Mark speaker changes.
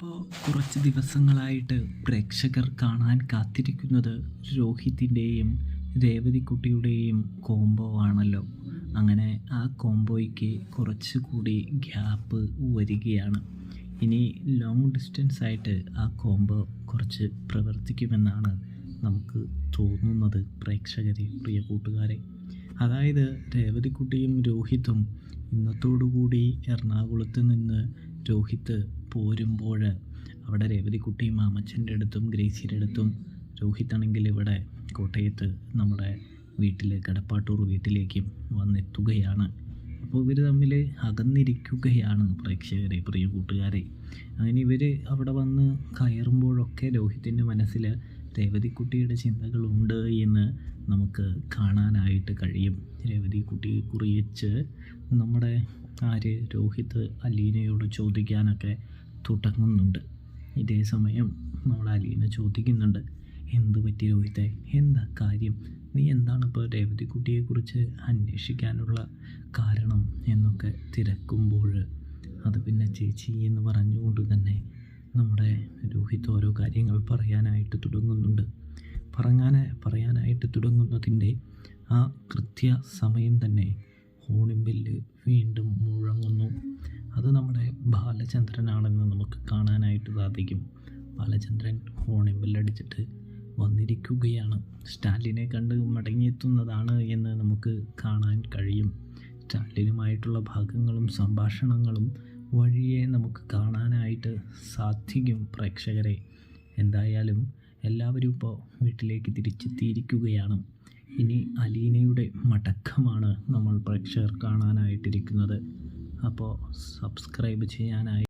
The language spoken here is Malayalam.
Speaker 1: ഇപ്പോൾ കുറച്ച് ദിവസങ്ങളായിട്ട് പ്രേക്ഷകർ കാണാൻ കാത്തിരിക്കുന്നത് രോഹിത്തിൻ്റെയും രേവതിക്കുട്ടിയുടെയും കോംബോ ആണല്ലോ. അങ്ങനെ ആ കോംബോയ്ക്ക് കുറച്ചുകൂടി ഗ്യാപ്പ് വരികയാണ്. ഇനി ലോങ് ഡിസ്റ്റൻസ് ആയിട്ട് ആ കോംബോ കുറച്ച് പ്രവർത്തിക്കുമെന്നാണ് നമുക്ക് തോന്നുന്നത് പ്രേക്ഷകരെ, പ്രിയ കൂട്ടുകാരെ. അതായത് രേവതിക്കുട്ടിയും രോഹിത്തും ഇന്നത്തോടുകൂടി എറണാകുളത്ത് നിന്ന് രോഹിത്ത് പോരുമ്പോൾ അവിടെ രേവതിക്കുട്ടി മാമച്ചൻ്റെ അടുത്തും ഗ്രേസിയുടെ അടുത്തും, രോഹിത്താണെങ്കിൽ ഇവിടെ കോട്ടയത്ത് നമ്മുടെ വീട്ടിൽ കടപ്പാട്ടൂർ വീട്ടിലേക്കും വന്നെത്തുകയാണ്. അപ്പോൾ ഇവർ തമ്മിൽ അകന്നിരിക്കുകയാണ് പ്രേക്ഷകരെ, പ്രിയ കൂട്ടുകാരെ. അങ്ങനെ ഇവർ അവിടെ വന്ന് കയറുമ്പോഴൊക്കെ രോഹിത്തിൻ്റെ മനസ്സിൽ രേവതിക്കുട്ടിയുടെ ചിന്തകളുണ്ട് എന്ന് നമുക്ക് കാണാനായിട്ട് കഴിയും. രേവതിക്കുട്ടിയെ കുറിച്ച് നമ്മുടെ രോഹിത്ത് അലീനയോട് ചോദിക്കാനൊക്കെ തുടങ്ങുന്നുണ്ട്. ഇതേ സമയം നമ്മുടെ അലീന ചോദിക്കുന്നുണ്ട്, എന്ത് പറ്റി രോഹിത്തെ, എന്താ കാര്യം, നീ എന്താണ് ഇപ്പോൾ രേവതിക്കുട്ടിയെക്കുറിച്ച് അന്വേഷിക്കാനുള്ള കാരണം എന്നൊക്കെ തിരക്കുമ്പോൾ, അത് പിന്നെ ചേച്ചി എന്ന് പറഞ്ഞുകൊണ്ട് തന്നെ നമ്മുടെ രോഹിത്ത് ഓരോ കാര്യങ്ങൾ പറയാനായിട്ട് തുടങ്ങുന്നുണ്ട്. പറയാനായിട്ട് തുടങ്ങുന്നതിൻ്റെ ആ കൃത്യ സമയം തന്നെ ഹോണിംഗ് ബെല്ല് വീണ്ടും മുഴങ്ങുന്നു. അത് നമ്മുടെ ബാലചന്ദ്രനാണെന്ന് നമുക്ക് കാണാനായിട്ട് സാധിക്കും. ബാലചന്ദ്രൻ ഹോണിംഗ് ബെല്ലടിച്ചിട്ട് വന്നിരിക്കുകയാണ്. സ്റ്റാലിനെ കണ്ട് മടങ്ങിയെത്തുന്നതാണ് എന്ന് നമുക്ക് കാണാൻ കഴിയും. സ്റ്റാലിനുമായിട്ടുള്ള ഭാഗങ്ങളും സംഭാഷണങ്ങളും വഴിയെ നമുക്ക് കാണാനായിട്ട് സാധിക്കും പ്രേക്ഷകരെ. എന്തായാലും എല്ലാവരും ഇപ്പോൾ വീട്ടിലേക്ക് തിരിച്ചെത്തിയിരിക്കുകയാണ്. ഇനി അലീനയുടെ മടക്കമാണ് നമ്മൾ പ്രേക്ഷകർ കാണാനായിട്ടിരിക്കുന്നത്. അപ്പോൾ സബ്സ്ക്രൈബ് ചെയ്യാനായി